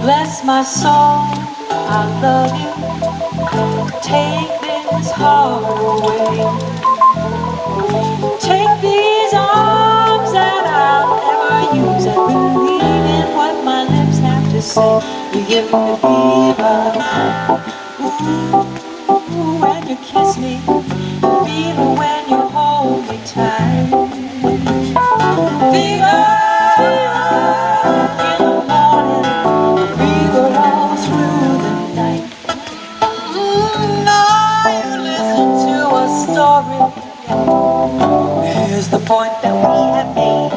Bless my soul, I love you. Take this heart away. Take these arms that I'll never use, and believe in what my lips have to say. You give me fever. Ooh, when you kiss me. Fever when you hold me tight. Fever in the morning. Fever all through the night. Now you listen to a story. Here's the point that we have made.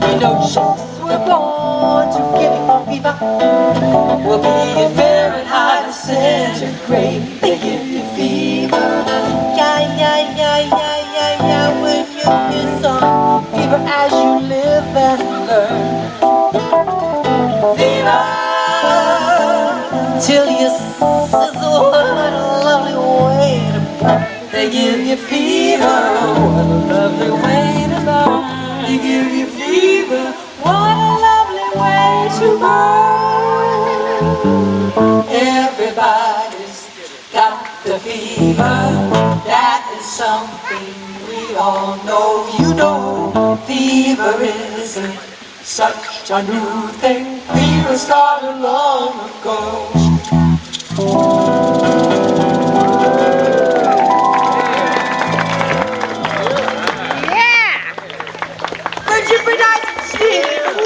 We know chicks were born to give you fever. We'll be in Fahrenheit or centigrade. They give you fever. Yeah, yeah, yeah, yeah, yeah, yeah. When you kiss on fever as you live and learn. Fever till you sizzle. What a lovely way to burn. They give you fever. What a lovely way to burn. They give you fever. What a lovely way to burn. Everybody's got the fever. That is something we all know. You know, fever isn't such a new thing. Fever started long ago. Yeah! Could you be nice and Steve?